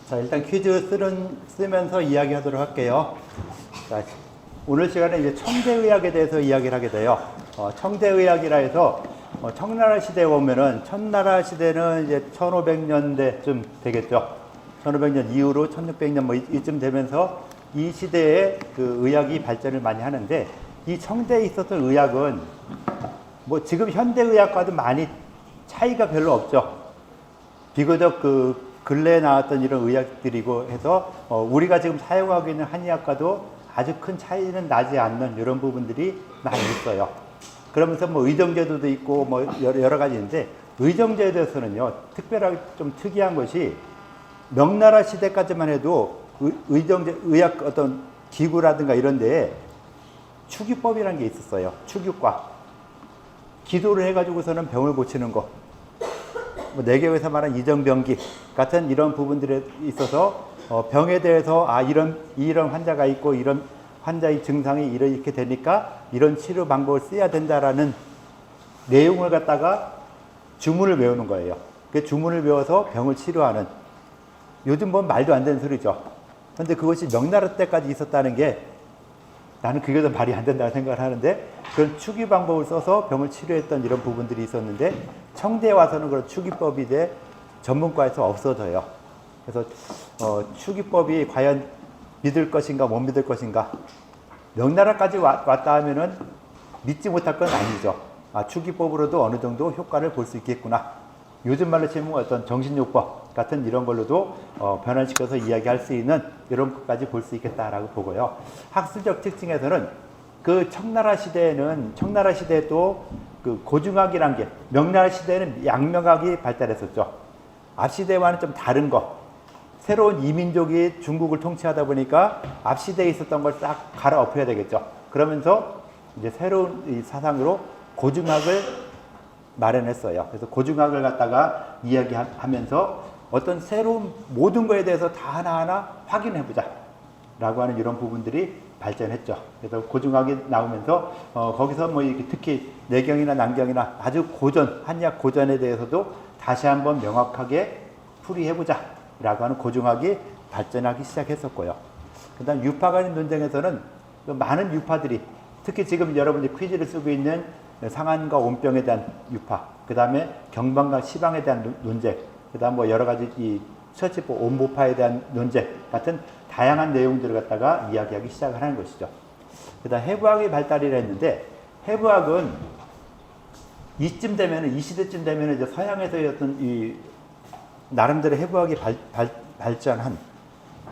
자, 일단 퀴즈 쓰면서 이야기하도록 할게요. 자, 오늘 시간에 이제 청대의학에 대해서 이야기를 하게 돼요. 청대의학이라 해서 청나라 시대에 보면은 청나라 시대는 이제 1500년대쯤 되겠죠. 1500년 이후로 1600년 뭐 이쯤 되면서 이 시대에 그 의학이 발전을 많이 하는데 이 청대에 있었던 의학은 뭐 지금 현대의학과도 많이 차이가 별로 없죠. 비교적 그 근래에 나왔던 이런 의학들이고 해서 우리가 지금 사용하고 있는 한의학과도 아주 큰 차이는 나지 않는 이런 부분들이 많이 있어요. 그러면서 뭐 의정제도도 있고 뭐 여러 가지인데 의정제도에서는요 특별하게 좀 특이한 것이 명나라 시대까지만 해도 의정제 의학 어떤 기구라든가 이런 데에 추기법이라는 게 있었어요. 추기과 기도를 해가지고서는 병을 고치는 거. 뭐 내경에서 말한 이정병기 같은 이런 부분들에 있어서 병에 대해서 이런 환자가 있고 이런 환자의 증상이 이렇게 되니까 이런 치료 방법을 써야 된다라는 내용을 갖다가 주문을 외우는 거예요. 그 주문을 외워서 병을 치료하는 요즘 보면 말도 안 되는 소리죠. 그런데 그것이 명나라 때까지 있었다는 게 나는 그게 더 말이 안 된다고 생각을 하는데 그런 추기 방법을 써서 병을 치료했던 이런 부분들이 있었는데 청대에 와서는 그런 추기법이 이제 전문과에서 없어져요. 그래서 추기법이 과연 믿을 것인가 못 믿을 것인가 명나라까지 왔다 하면은 믿지 못할 건 아니죠. 추기법으로도 어느 정도 효과를 볼 수 있겠구나. 요즘 말로 치면 어떤 정신요법 같은 이런 걸로도 변환시켜서 이야기할 수 있는 이런 것까지 볼 수 있겠다라고 보고요. 학술적 특징에서는 그 청나라 시대에도 그 고중학이란 게 명나라 시대에는 양명학이 발달했었죠. 앞 시대와는 좀 다른 거. 새로운 이민족이 중국을 통치하다 보니까 앞 시대에 있었던 걸 싹 갈아엎어야 되겠죠. 그러면서 이제 새로운 이 사상으로 고중학을 마련했어요. 그래서 고중학을 갖다가 이야기하면서 어떤 새로운 모든 거에 대해서 다 하나하나 확인해보자 라고 하는 이런 부분들이 발전했죠. 그래서 고중학이 나오면서 거기서 뭐 이렇게 특히 내경이나 난경이나 아주 고전, 한의학 고전에 대해서도 다시 한번 명확하게 풀이해보자 라고 하는 고중학이 발전하기 시작했었고요. 그 다음 유파 간의 논쟁에서는 많은 유파들이 특히 지금 여러분들이 퀴즈를 쓰고 있는 상한과 온병에 대한 유파, 그 다음에 경방과 시방에 대한 논쟁, 그 다음 뭐 여러 가지 이 처치법 온보파에 대한 논쟁 같은 다양한 내용들을 갖다가 이야기하기 시작을 하는 것이죠. 그 다음 해부학의 발달이라 했는데 해부학은 이쯤 되면은 이 시대쯤 되면은 이제 서양에서의 어떤 이 나름대로 해부학이 발전한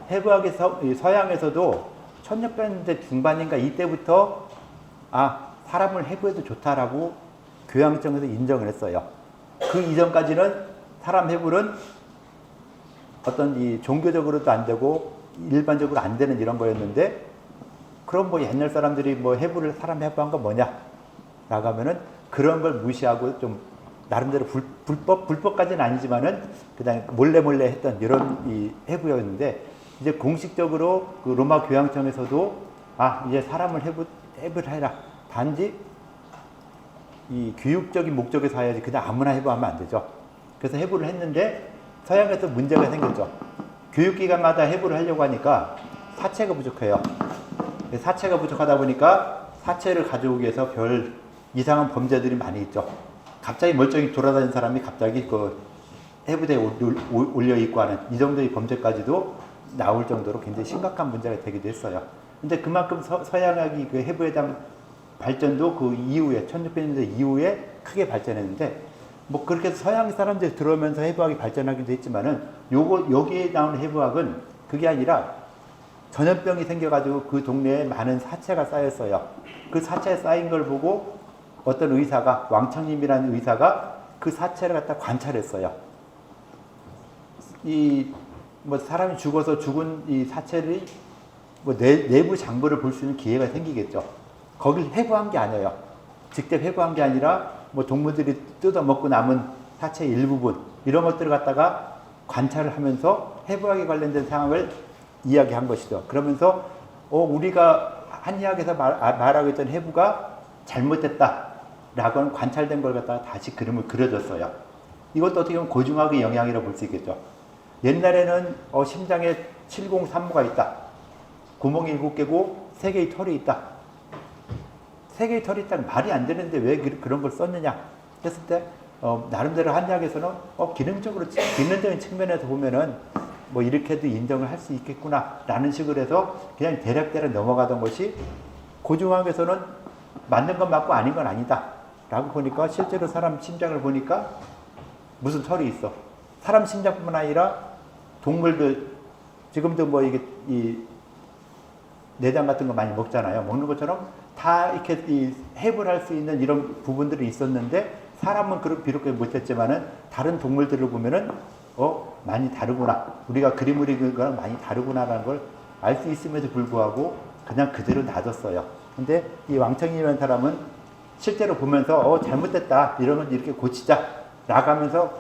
해부학이 서양에서도 1600년대 중반인가 이때부터 사람을 해부해도 좋다라고 교양청에서 인정을 했어요. 그 이전까지는 사람 해부는 어떤 이 종교적으로도 안 되고 일반적으로 안 되는 이런 거였는데 그럼 뭐 옛날 사람들이 뭐 해부를 사람 해부한 거 뭐냐? 라고 하면은 그런 걸 무시하고 좀 나름대로 불법까지는 아니지만은 그냥 몰래 했던 이런 이 해부였는데 이제 공식적으로 그 로마 교양청에서도 이제 사람을 해부를 해라. 단지 이 교육적인 목적에서 해야지 그냥 아무나 해부하면 안 되죠. 그래서 해부를 했는데 서양에서 문제가 생겼죠. 교육기관마다 해부를 하려고 하니까 사체가 부족해요. 사체가 부족하다 보니까 사체를 가져오기 위해서 별 이상한 범죄들이 많이 있죠. 갑자기 멀쩡히 돌아다니는 사람이 갑자기 그 해부대에 올려있고 하는 이 정도의 범죄까지도 나올 정도로 굉장히 심각한 문제가 되기도 했어요. 근데 그만큼 서양학이 그 해부에 대한 발전도 그 이후에 1600년대 이후에 크게 발전했는데 뭐 그렇게 해서 서양 사람들이 들어오면서 해부학이 발전하기도 했지만은 여기에 나오는 해부학은 그게 아니라 전염병이 생겨가지고 그 동네에 많은 사체가 쌓였어요. 그 사체에 쌓인 걸 보고 어떤 의사가 왕청님이라는 의사가 그 사체를 갖다 관찰했어요. 뭐 사람이 죽어서 죽은 이 사체를 뭐 내부 장부를 볼 수 있는 기회가 생기겠죠. 거길 해부한 게 아니에요. 직접 해부한 게 아니라 뭐 동물들이 뜯어먹고 남은 사체의 일부분 이런 것들을 갖다가 관찰을 하면서 해부학에 관련된 상황을 이야기한 것이죠. 그러면서 우리가 한의학에서 말하고 있던 해부가 잘못됐다라고 하는 관찰된 걸 갖다가 다시 그림을 그려줬어요. 이것도 어떻게 보면 고중학의 영향이라고 볼 수 있겠죠. 옛날에는 심장에 7035가 있다. 구멍이 7개고 3개의 털이 있다. 3개의 털이 있다는 말이 안 되는데 왜 그런 걸 썼느냐 했을 때 나름대로 한의학에서는 기능적인 측면에서 보면은 뭐 이렇게도 인정을 할 수 있겠구나 라는 식으로 해서 그냥 대략대략 넘어가던 것이 고중학에서는 맞는 건 맞고 아닌 건 아니다 라고 보니까 실제로 사람 심장을 보니까 무슨 털이 있어. 사람 심장뿐만 아니라 동물들 지금도 뭐 이게 이 내장 같은 거 많이 먹잖아요. 먹는 것처럼 다 이렇게 해부할 수 있는 이런 부분들이 있었는데 사람은 비록 못했지만은 다른 동물들을 보면은 많이 다르구나. 우리가 그림 그리는 거랑 많이 다르구나라는 걸 알 수 있음에도 불구하고 그냥 그대로 놔뒀어요. 근데 이 왕청이라는 사람은 실제로 보면서 잘못됐다. 이러면 이렇게 고치자. 라고 하면서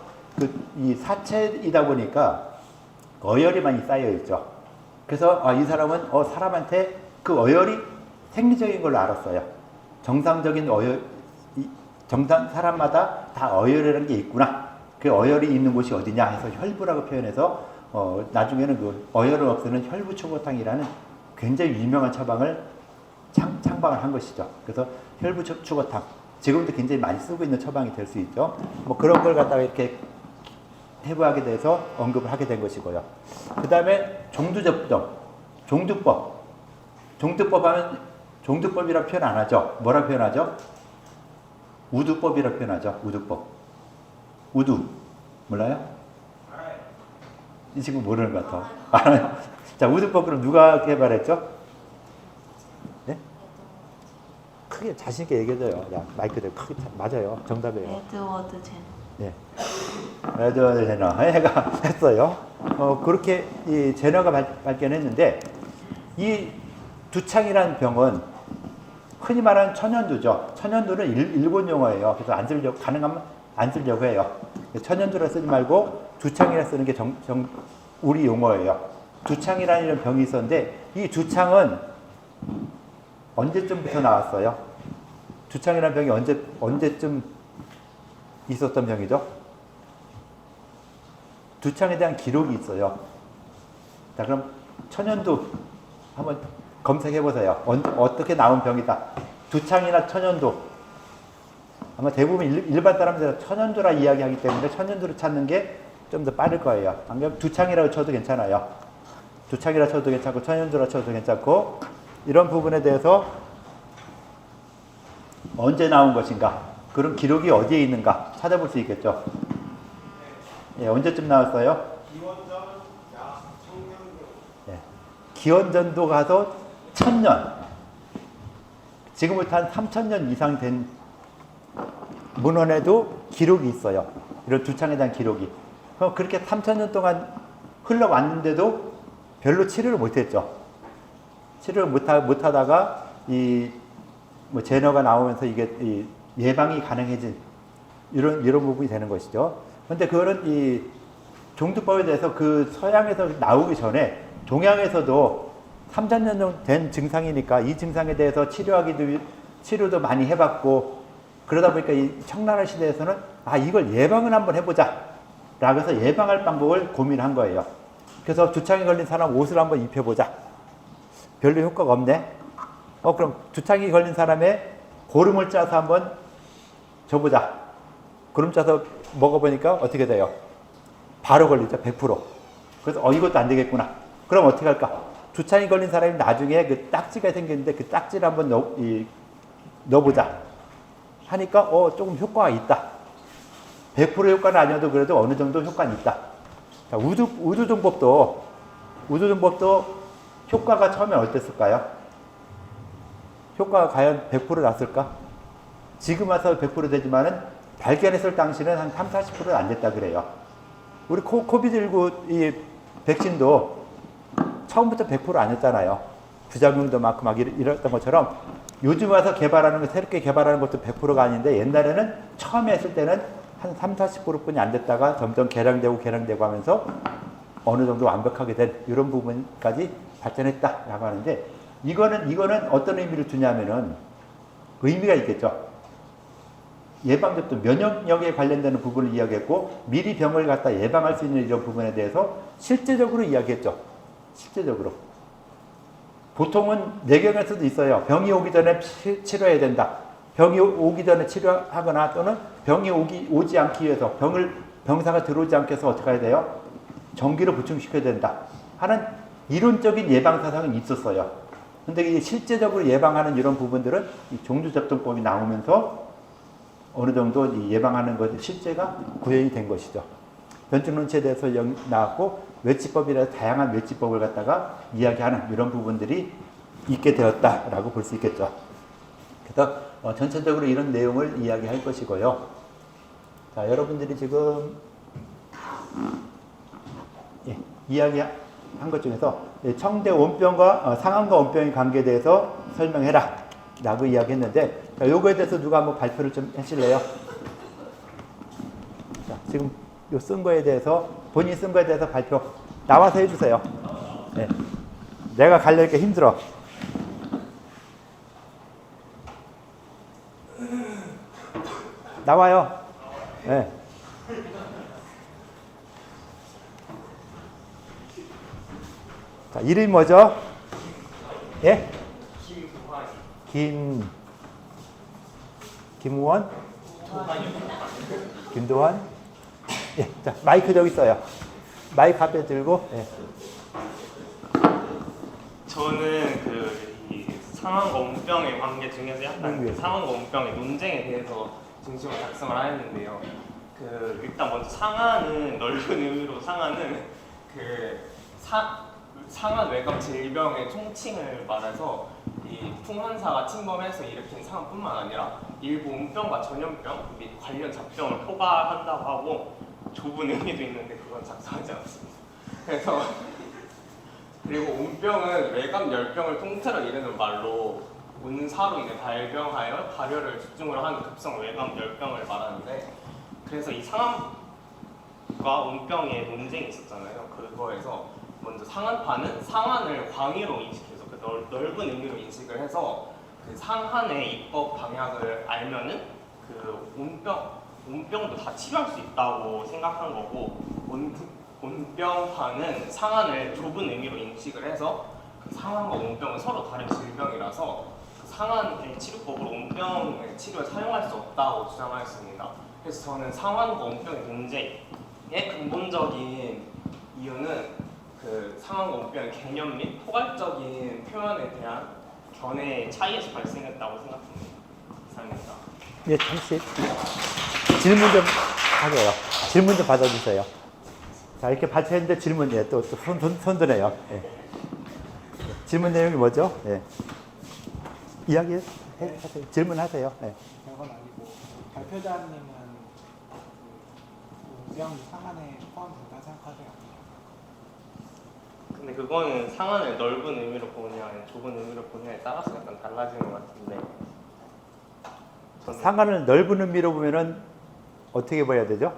이 사체이다 보니까 어혈이 많이 쌓여 있죠. 그래서 이 사람은 사람한테 그 어혈이 생리적인 걸로 알았어요. 정상적인 어혈, 사람마다 다 어혈이라는 게 있구나. 그 어혈이 있는 곳이 어디냐 해서 혈부라고 표현해서 나중에는 그 어혈을 없애는 혈부추고탕이라는 굉장히 유명한 처방을 창방을 한 것이죠. 그래서 혈부추고탕 지금도 굉장히 많이 쓰고 있는 처방이 될 수 있죠. 뭐 그런 걸 갖다가 이렇게 해부하게 돼서 언급을 하게 된 것이고요. 그 다음에 종두접종, 종두법. 종두법 하면 종두법이라 표현 안 하죠. 뭐라 표현하죠? 우두법이라 표현하죠. 우두법. 우두. 몰라요? 알아요. 이 친구 모르는 것 같아. 알아요? 자, 우두법 그럼 누가 개발했죠? 네? 크게 자신있게 얘기해줘요. 야, 마이크 대고 크게 맞아요. 정답이에요. 에드워드 제너. 네. 에드워드 제너. 얘가 했어요. 그렇게 이 제너가 발견했는데 이 두창이라는 병은 흔히 말하는 천연두죠. 천연두는 일본 용어예요. 그래서 가능하면 안 쓰려고 해요. 천연두라 쓰지 말고 두창이라 쓰는 게 우리 용어예요. 두창이라는 이런 병이 있었는데 이 두창은 언제쯤부터 나왔어요? 두창이라는 병이 언제쯤 있었던 병이죠? 두창에 대한 기록이 있어요. 자, 그럼 천연두 한번 검색해 보세요. 어떻게 나온 병이다. 두창이나 천연두. 아마 대부분 일반 사람들은 천연두라 이야기하기 때문에 천연두를 찾는 게 좀 더 빠를 거예요. 안 그러면 두창이라고 쳐도 괜찮아요. 두창이라 쳐도 괜찮고 천연두라 쳐도 괜찮고 이런 부분에 대해서 언제 나온 것인가, 그런 기록이 어디에 있는가 찾아볼 수 있겠죠. 예, 언제쯤 나왔어요? 기원전 약 청년도. 예, 기원전도 가서 1000년. 지금부터 한 3000년 이상 된 문헌에도 기록이 있어요. 이런 두창에 대한 기록이. 그럼 그렇게 3000년 동안 흘러왔는데도 별로 치료를 못했죠. 치료를 못하다가 뭐 제너가 나오면서 이게 예방이 가능해진 이런 부분이 되는 것이죠. 근데 그거는 이 종두법에 대해서 그 서양에서 나오기 전에 동양에서도 3000년 정도 된 증상이니까 이 증상에 대해서 치료도 많이 해봤고 그러다 보니까 이 청나라 시대에서는 이걸 예방을 한번 해보자 라고 해서 예방할 방법을 고민한 거예요. 그래서 두창에 걸린 사람 옷을 한번 입혀보자. 별로 효과가 없네. 그럼 두창이 걸린 사람의 고름을 짜서 한번 줘보자. 고름 짜서 먹어보니까 어떻게 돼요? 바로 걸리죠. 100%. 그래서 이것도 안 되겠구나. 그럼 어떻게 할까? 두창이 걸린 사람이 나중에 그 딱지가 생겼는데 그 딱지를 한번 넣어보자. 하니까 조금 효과가 있다. 100% 효과는 아니어도 그래도 어느 정도 효과는 있다. 자, 우두종법도 효과가 처음에 어땠을까요? 효과가 과연 100% 났을까? 지금 와서 100% 되지만은 발견했을 당시는 한 30-40%는 안 됐다 그래요. 우리 코비드19 이 백신도 처음부터 100% 아니었잖아요. 부작용도 많고 막 이랬던 것처럼 요즘 와서 새롭게 개발하는 것도 100%가 아닌데 옛날에는 처음에 했을 때는 한 30-40%뿐이 안 됐다가 점점 개량되고 하면서 어느 정도 완벽하게 된 이런 부분까지 발전했다라고 하는데 이거는 어떤 의미를 두냐면은 의미가 있겠죠. 예방접종, 면역력에 관련되는 부분을 이야기했고 미리 병을 갖다 예방할 수 있는 이런 부분에 대해서 실제적으로 이야기했죠. 실제적으로. 보통은 뇌경에서도 있어요. 병이 오기 전에 치료해야 된다. 병이 오기 전에 치료하거나 또는 병이 오지 않기 위해서 병사가 들어오지 않게 해서 어떻게 해야 돼요? 전기를 보충시켜야 된다 하는 이론적인 예방 사상은 있었어요. 근데 이게 실제적으로 예방하는 이런 부분들은 이 종주접종법이 나오면서 어느 정도 이 예방하는 것 실제가 구현이 된 것이죠. 변증론치에 대해서 나왔고 외치법이라서 다양한 외치법을 갖다가 이야기하는 이런 부분들이 있게 되었다라고 볼 수 있겠죠. 그래서 전체적으로 이런 내용을 이야기할 것이고요. 자, 여러분들이 지금 이야기한 것 중에서 청대 온병과 상한과 온병의 관계에 대해서 설명해라 라고 이야기했는데 요거에 대해서 누가 한번 발표를 좀 하실래요? 자, 지금 요 쓴 거에 대해서 본인이 쓴 거에 대해서 발표 나와서 해주세요. 네. 내가 가려니까 힘들어. 나와요. 네. 자, 이름이 뭐죠? 예? 김우원? 김도환? 예, 자, 마이크 저기 있어요. 마이크 앞에 들고, 예. 저는 이 상황과 온병의 관계 중에서 약간 상황과 온병의 논쟁에 대해서 중심으로 작성을 하였는데요. 일단 먼저 상한은 넓은 의미로 상한은 상한 외감 질병의 총칭을 말해서 이 풍환사가 침범해서 일으킨 상한뿐만 아니라 일부 온병과 전염병 및 관련 잡병을 포괄한다고 하고 좁은 의미도 있는데 그건 작성하지 않았습니다. 그래서 그리고 온병은 외감 열병을 통틀어 이르는 말로 온사로 인해 발병하여 발열을 집중으로 하는 급성 외감 열병을 말하는데 그래서 이 상한과 온병의 논쟁이 있었잖아요. 그거에서 먼저 상한파는 상한을 광의로 인식해서 넓은 의미로 인식을 해서 상한의 입법 방향을 알면은 온병도 다 치료할 수 있다고 생각한 거고 온병파는 상한을 좁은 의미로 인식을 해서 상한과 온병은 서로 다른 질병이라서 상한의 치료법으로 온병의 치료에 사용할 수 없다고 주장하였습니다. 그래서 저는 상한과 온병의 논쟁의 근본적인 이유는 상한과 온병의 개념 및 포괄적인 표현에 대한 견해의 차이에서 발생했다고 생각합니다. 이상입니다. 네, 잠시 질문 좀 하게요. 질문 좀 받아주세요. 자, 이렇게 발표했는데 질문, 예, 또 손 드네요. 예. 질문 내용이 뭐죠? 예. 이야기하세요. 질문하세요. 예. 그건 아니고 발표자님은 우병이 상한에 포함된다 생각하세요? 근데 그거는 상한을 넓은 의미로 보느냐 좁은 의미로 보느냐에 따라서 약간 달라지는 것 같은데 상한을 넓은 의미로 보면은 어떻게 봐야 되죠?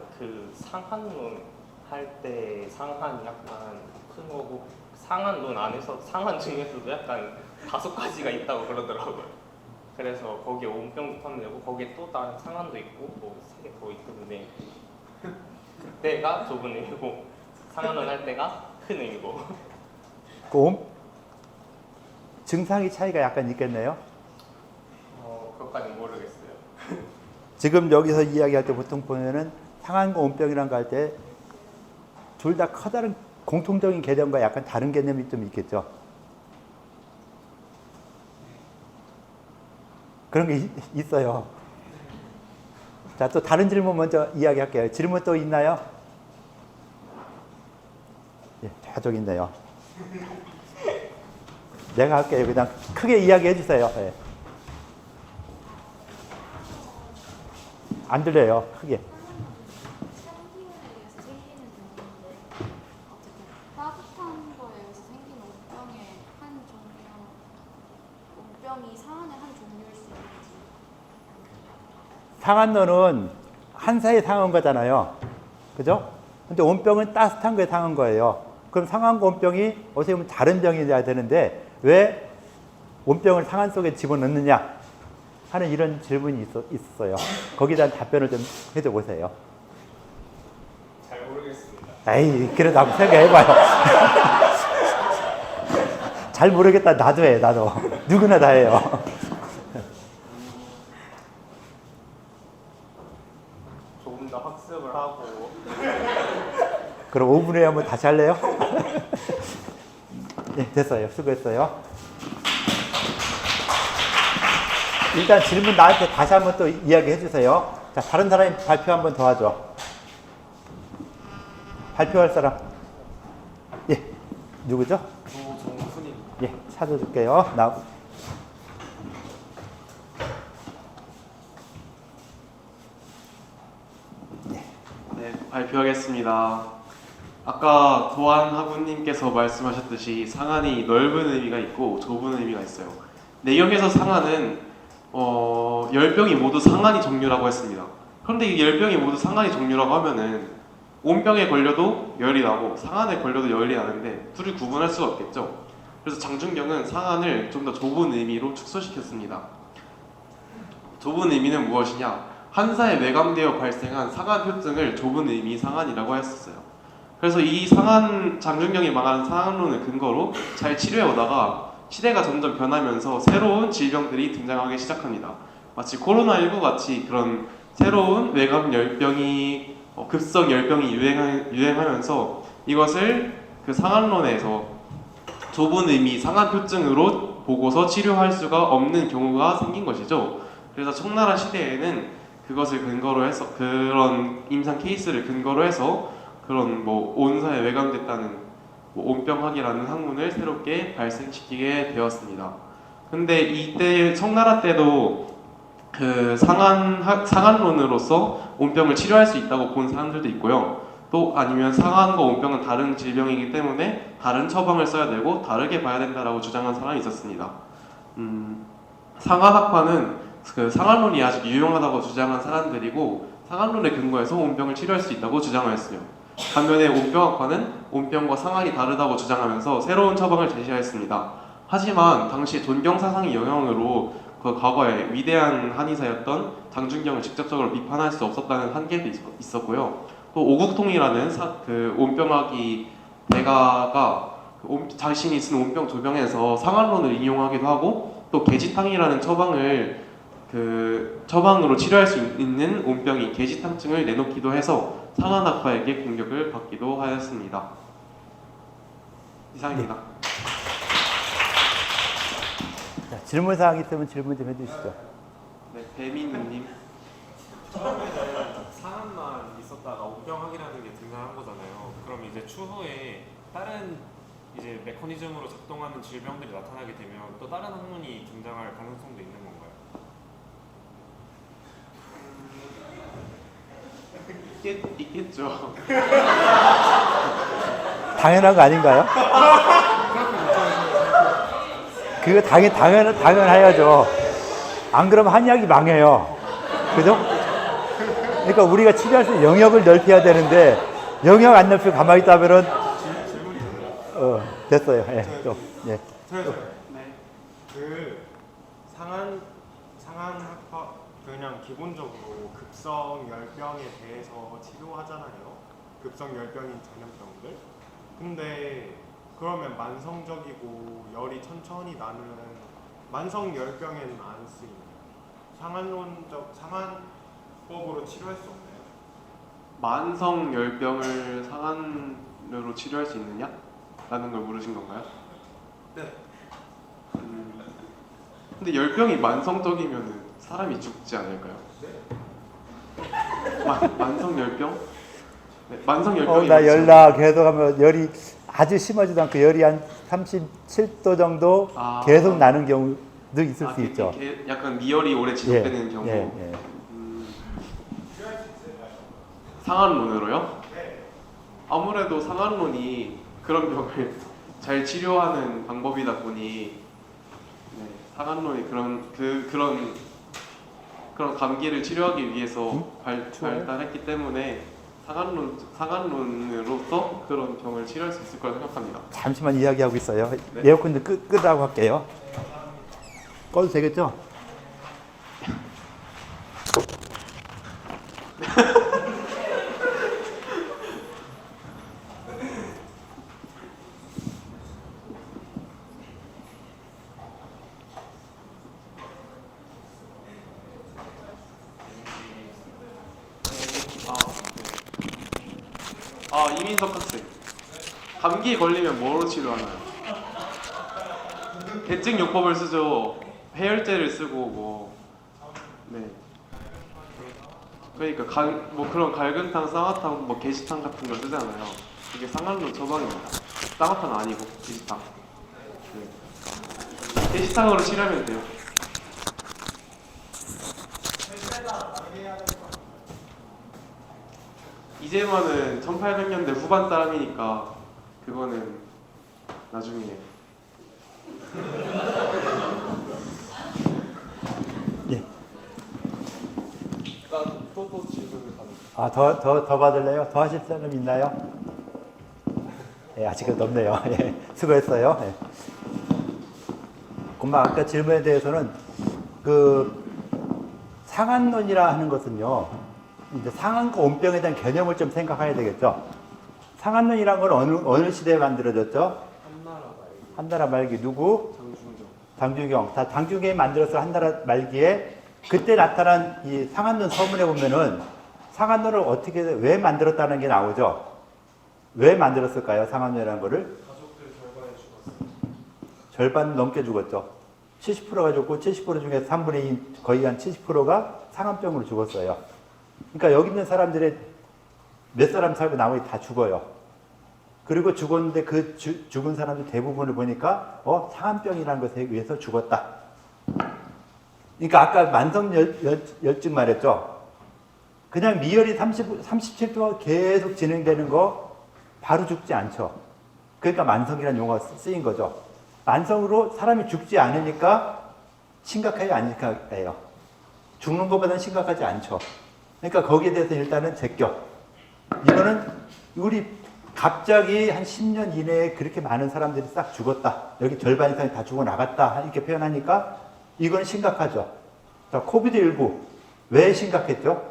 상한론 할 때 상한이 약간 큰 거고 상한론 안에서 상한 중에서도 약간 5가지가 있다고 그러더라고요. 그래서 거기에 온병도 포함되고 거기에 또 다른 상한도 있고 뭐 3개 더 있던데 그때가 좁은 의미고 상한론 할 때가 큰 의미고 증상의 차이가 약간 있겠네요. 그것까지는 모르겠어요. 지금 여기서 이야기할 때 보통 보면은 상한과 온병이라는 거 할 때 둘 다 커다란 공통적인 개념과 약간 다른 개념이 좀 있겠죠. 그런 게 있어요. 자, 또 다른 질문 먼저 이야기할게요. 질문 또 있나요? 예, 저쪽 있네요. 내가 할게요. 그냥 크게 이야기해 주세요. 예. 안 들려요. 크게. 따뜻한 거에 의해서 생긴 온병의 한 종류, 온병이 상한의 한 종류일 수 있는지. 상한론은 한사에 상한 거잖아요. 그죠? 근데 온병은 따뜻한 거에 상한 거예요. 그럼 상한과 온병이 어떻게 보면 다른 병이 돼야 되는데 왜 온병을 상한 속에 집어넣느냐? 하는 이런 질문이 있어요. 거기에 대한 답변을 좀 해줘 보세요. 잘 모르겠습니다. 에이, 그래도 한번 생각해봐요. 잘 모르겠다. 나도 해, 나도. 누구나 다 해요. 조금 더 학습을 하고 그럼 5분 후에 한번 다시 할래요? 네, 됐어요. 수고했어요. 일단 질문 나한테 다시 한번 또 이야기해 주세요. 자, 다른 사람이 발표 한번 더 하죠. 발표할 사람. 예, 누구죠? 조정순입니다. 예, 찾아줄게요. 네, 발표하겠습니다. 아까 도안 하구님께서 말씀하셨듯이 상한이 넓은 의미가 있고 좁은 의미가 있어요. 내경에서 상한은 10병이 모두 상한이 종류라고 했습니다. 그런데 이 10병이 모두 상한이 종류라고 하면은 온병에 걸려도 열이 나고 상한에 걸려도 열이 나는데 둘을 구분할 수가 없겠죠. 그래서 장준경은 상한을 좀 더 좁은 의미로 축소시켰습니다. 좁은 의미는 무엇이냐? 한사에 외감되어 발생한 상한 효증을 좁은 의미 상한이라고 했었어요. 그래서 이 장준경이 말하는 상한론을 근거로 잘 치료해 오다가 시대가 점점 변하면서 새로운 질병들이 등장하기 시작합니다. 마치 코로나19 같이 그런 새로운 외감 열병이 급성 열병이 유행하면서 이것을 그 상한론에서 좁은 의미 상한 표증으로 보고서 치료할 수가 없는 경우가 생긴 것이죠. 그래서 청나라 시대에는 그것을 근거로 해서 그런 임상 케이스를 근거로 해서 그런 온사에 외감됐다는 온병학이라는 학문을 새롭게 발생시키게 되었습니다. 근데 이때 청나라 때도 그 상한론으로서 온병을 치료할 수 있다고 본 사람들도 있고요. 또 아니면 상한과 온병은 다른 질병이기 때문에 다른 처방을 써야 되고 다르게 봐야 된다라고 주장한 사람이 있었습니다. 상한학파는 그 상한론이 아직 유용하다고 주장한 사람들이고 상한론에 근거해서 온병을 치료할 수 있다고 주장하였어요. 반면에 온병학파는 온병과 상한이 다르다고 주장하면서 새로운 처방을 제시하였습니다. 하지만 당시 존경 사상의 영향으로 그 과거에 위대한 한의사였던 장준경을 직접적으로 비판할 수 없었다는 한계도 있었고요. 또 오국통이라는 그 온병학이 대가가 자신이 쓴 온병 조병에서 상한론을 인용하기도 하고 또 계지탕이라는 처방으로 치료할 수 있는 온병인 계지탕증을 내놓기도 해서 상한학파에게 공격을 받기도 하였습니다. 이상입니다. 자, 질문 사항 있으면 질문 좀 해주시죠. 네, 배민우님. 처음에는 상한만 있었다가 온병학이라는 게 등장한 거잖아요. 그럼 이제 추후에 다른 이제 메커니즘으로 작동하는 질병들이 나타나게 되면 또 다른 학문이 등장할 가능성도 있는 건가요? 있겠죠. 당연한 거 아닌가요? 그거 당연하야죠. 안 그러면 한의학이 망해요. 그죠? 그러니까 우리가 치료할 수 있는 영역을 넓혀야 되는데 영역 안 넓히고 가만히 있다면은 됐어요. 예, 좀 예. 네. 그 상한학파 그냥 기본적으로 급성 열병에 대해서 치료하잖아요. 급성 열병인 전염병들. 근데 그러면 만성적이고 열이 천천히 나는 만성 열병에는 안 쓰이나요? 상한법으로 치료할 수 없나요? 만성 열병을 상한으로 치료할 수 있느냐? 라는 걸 물으신 건가요? 네. 근데 열병이 만성적이면 사람이 죽지 않을까요? 만성 열병? 네, 만성 열병이 나 열나 계속하면 열이 아주 심하지도 않고 열이 한 37도 정도 계속 나는 경우도 있을 수 있죠. 약간 미열이 오래 지속되는 경우. 예. 상한론으로요? 아무래도 상한론이 그런 병을 잘 치료하는 방법이다 보니 상한론이 그런 감기를 치료하기 위해서 발달했기 때문에 상한론으로서 그런 병을 치료할 수 있을 거라 생각합니다. 잠시만 이야기하고 있어요. 네. 에어컨 좀 끄라고 할게요. 꺼도 되겠죠? 아, 이민석 학생. 감기에 걸리면 뭐로 치료하나요? 대증요법을 쓰죠. 해열제를 쓰고 뭐. 네. 그러니까 뭐 그런 갈근탕, 쌍화탕, 뭐 게시탕 같은 걸 쓰잖아요. 이게 상한론 처방입니다. 쌍화탕 아니고 게시탕. 네. 게시탕으로 치료하면 돼요. 이재만은 1800년대 후반 사람이니까 그거는 나중에. 예. 또 질문을 받을. 아, 더 받을래요? 더 하실 사람 있나요? 예, 아직은 없네요. 예, 수고했어요. 예. 금방 아까 질문에 대해서는 그 상한론이라 하는 것은요, 이제 상한과 온병에 대한 개념을 좀 생각해야 되겠죠. 상한론이란 건 어느 시대에 만들어졌죠? 한나라 말기 누구? 장주경. 장주경이 만들어서 한나라 말기에 그때 나타난 이 상한론 서문에 보면은 상한론을 어떻게 왜 만들었다는 게 나오죠. 왜 만들었을까요? 상한론이라는 거를? 가족들 절반이 죽었어요. 절반 넘게 죽었죠. 70%가 죽고 70% 중에 3분의 2 거의 한 70%가 상한병으로 죽었어요. 그러니까 여기 있는 사람들의 몇 사람 살고 나머지 다 죽어요. 그리고 죽었는데 그 죽은 사람들 대부분을 보니까 상한병이라는 것에 의해서 죽었다. 그러니까 아까 만성열증 말했죠. 그냥 미열이 37도가 계속 진행되는 거 바로 죽지 않죠. 그러니까 만성이라는 용어가 쓰인 거죠. 만성으로 사람이 죽지 않으니까 심각해요, 안 심각해요? 죽는 것보다는 심각하지 않죠. 그러니까 거기에 대해서 일단은 제껴. 이거는 우리 갑자기 한 10년 이내에 그렇게 많은 사람들이 싹 죽었다. 여기 절반 이상이 다 죽어나갔다. 이렇게 표현하니까 이건 심각하죠. 자, 코비드19. 왜 심각했죠?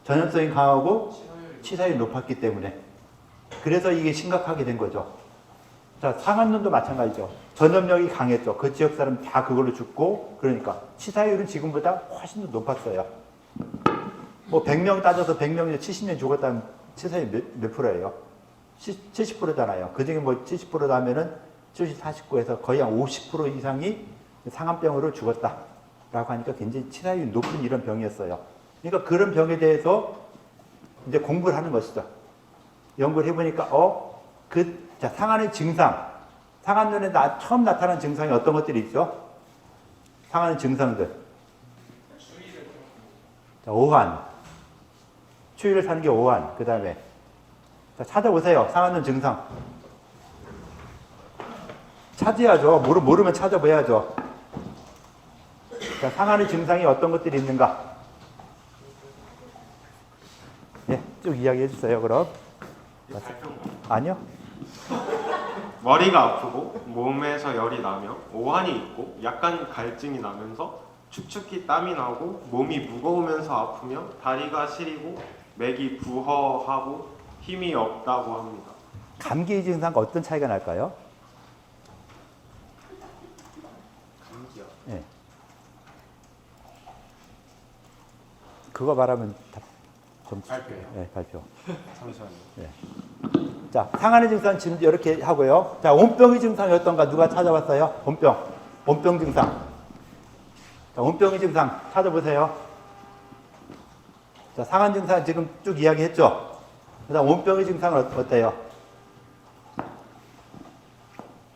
전염성이 강하고 치사율이 높았기 때문에. 그래서 이게 심각하게 된 거죠. 자, 상한론도 마찬가지죠. 전염력이 강했죠. 그 지역 사람 다 그걸로 죽고, 그러니까 치사율은 지금보다 훨씬 더 높았어요. 뭐 100명 따져서 100명 70년 죽었다면 치사율 몇 프로예요? 70%잖아요. 그 중에 뭐 70% 하면은 70, 49에서 거의 한 50% 이상이 상한병으로 죽었다라고 하니까 굉장히 치사율이 높은 이런 병이었어요. 그러니까 그런 병에 대해서 이제 공부를 하는 것이죠. 연구를 해보니까, 자, 상한의 증상. 상한론에 처음 나타난 증상이 어떤 것들이 있죠? 상한의 증상들. 자, 오한. 추위를 사는 게 오한. 그 다음에. 자, 찾아보세요. 상한론 증상. 찾아야죠. 모르면 찾아봐야죠. 자, 상한의 증상이 어떤 것들이 있는가? 예, 쭉 이야기해 주세요, 그럼. 아니요. 머리가 아프고 몸에서 열이 나며 오한이 있고 약간 갈증이 나면서 축축히 땀이 나고 몸이 무거우면서 아프며 다리가 시리고 맥이 부허하고 힘이 없다고 합니다. 감기 증상과 어떤 차이가 날까요? 감기요? 예. 그거 말하면 좀 발표요? 네, 발표. 잠시만요. 예. 자, 상한의 증상 지금 이렇게 하고요. 자, 온병의 증상이 어떤가 누가 찾아봤어요? 온병 증상. 자, 온병의 증상 찾아보세요. 자, 상한 증상 지금 쭉 이야기했죠. 그다음 온병의 증상은 어때요? 자,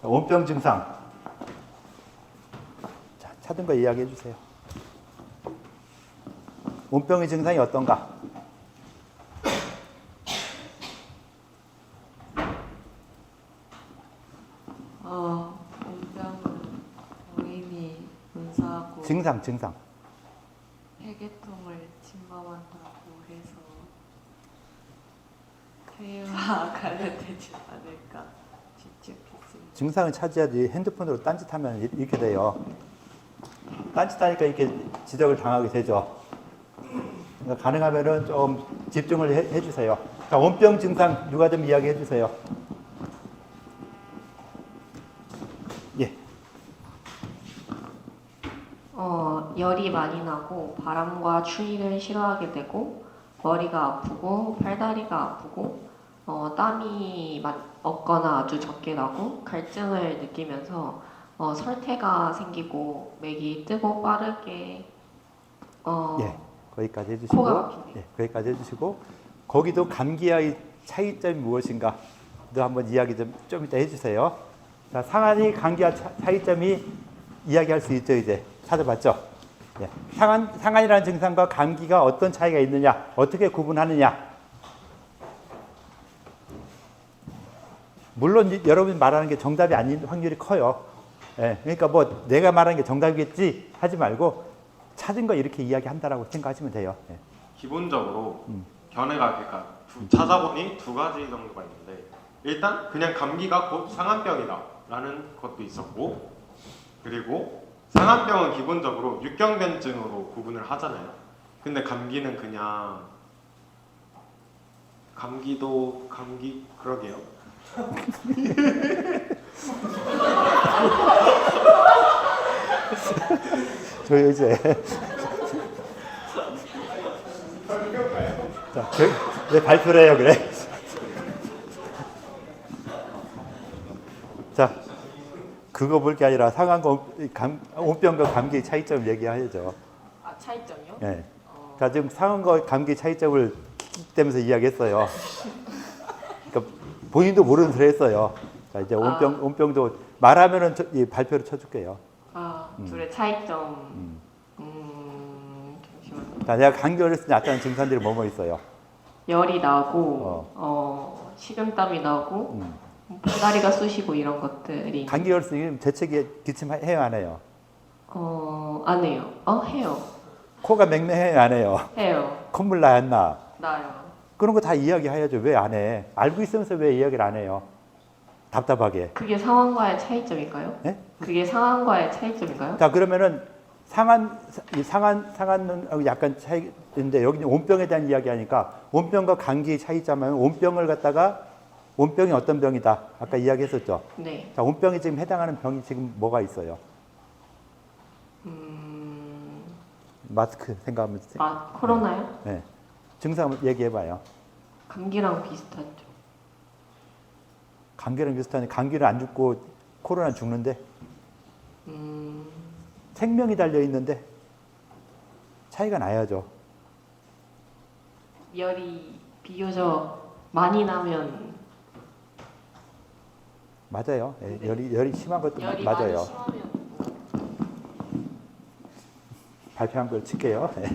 온병 증상. 자, 찾은 거 이야기해 주세요. 온병의 증상이 어떤가? 온병은 노인이 문사하고 증상. 폐계통을 침범한다고 해서 폐와 관련되지 않을까 추측했습니다. 증상을 찾아야지 핸드폰으로 딴짓하면 이렇게 돼요. 딴짓하니까 이렇게 지적을 당하게 되죠. 그러니까 가능하면은 좀 집중을 해주세요. 자, 온병 증상 누가 좀 이야기해 주세요. 예. 열이 많이 나고 바람과 추위를 싫어하게 되고 머리가 아프고 팔다리가 아프고 땀이 없거나 아주 적게 나고 갈증을 느끼면서 설태가 생기고 맥이 뜨고 빠르게 예, 거기까지 해주시고, 코가 막히네. 예, 거기까지 해주시고, 거기도 감기와의 차이점이 무엇인가? 도 한번 이야기 좀 이따 해주세요. 자, 상한이 감기와 차이점이 이야기할 수 있죠. 이제 찾아봤죠. 예, 상한이라는 증상과 감기가 어떤 차이가 있느냐, 어떻게 구분하느냐. 물론 여러분이 말하는 게 정답이 아닌 확률이 커요. 예, 그러니까 뭐 내가 말하는 게 정답이겠지 하지 말고 찾은 거 이렇게 이야기한다라고 생각하시면 돼요. 예. 기본적으로 견해가 그러니까 찾아보니 두 가지 정도가 있는데 일단 그냥 감기가 곧 상한병이다라는 것도 있었고 그리고 상한병은 기본적으로 육경변증으로 구분을 하잖아요. 근데 감기는 그냥 감기도 감기 그러게요. 저 이제 자, 왜 발표를 해요 그래? 자, 그거 볼 게 아니라 상한과 온병과 감기 차이점 얘기하죠. 아 차이점이요? 예. 자, 지금 상한과 감기 차이점을 킥킥대면서 이야기했어요. 그러니까 본인도 모르는 소리 했어요. 자, 이제 온병도 말하면은 이 발표를 쳐줄게요. 둘의 차이점. 잠시만요. 자, 내가 감기 걸렸을 때 나타나는 증상들이 뭐뭐 있어요? 열이 나고 식은땀이 나고 팔다리가 쑤시고 이런 것들이 감기 걸렸을 때 재채기 기침해요 안 해요? 안 해요. 해요. 코가 맹맹해요 안 해요? 해요. 콧물 나요 안 나? 나요. 그런 거 다 이야기해야죠. 왜 안 해? 알고 있으면서 왜 이야기를 안 해요? 답답하게. 그게 상황과의 차이점일까요? 네? 그게 상황과의 차이점인가요? 자, 그러면은 상한은 약간 차이인데 여기 온병에 대한 이야기 하니까 온병과 감기의 차이점은 온병을 갖다가 온병이 어떤 병이다. 아까 이야기했었죠. 네. 자, 온병이 지금 해당하는 병이 지금 뭐가 있어요? 마스크 생각하면 코로나요? 네. 증상 얘기해봐요. 감기랑 비슷하죠. 감기랑 비슷하니 감기를 안 죽고 코로나 죽는데 생명이 달려 있는데 차이가 나야죠. 열이 비교적 많이 나면 맞아요. 예, 열이 심한 것도 열이 맞아요. 많이 심하면 발표한 걸 칠게요. 예.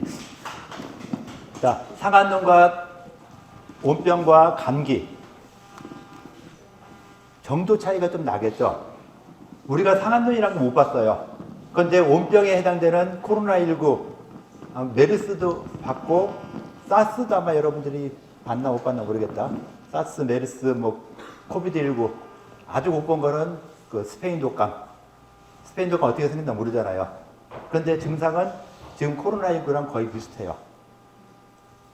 자, 상한눈과 온병과 감기 정도 차이가 좀 나겠죠. 우리가 상한눈이라는 거 못 봤어요. 그런데 온병에 해당되는 코로나19, 메르스도 봤고 사스도 아마 여러분들이 봤나 못 봤나 모르겠다. 사스, 메르스, 뭐 코비드19 아주 못 본 거는 그 스페인 독감. 스페인 독감 어떻게 생겼나 모르잖아요. 그런데 증상은 지금 코로나19랑 거의 비슷해요.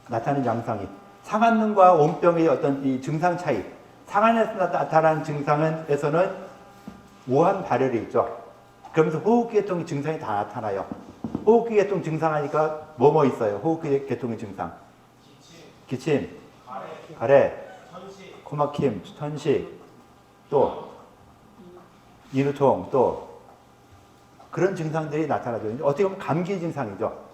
나타나는 양상이. 상한눈과 온병의 어떤 이 증상 차이. 상한에서 나타나는 증상에서는 오한 발열이 있죠. 그러면서 호흡기계통 증상이 다 나타나요. 호흡기계통 증상 하니까 뭐뭐 있어요? 호흡기계통의 증상. 기침, 가래, 코막힘, 천식, 또 인후통, 또 그런 증상들이 나타나죠. 어떻게 보면 감기 증상이죠.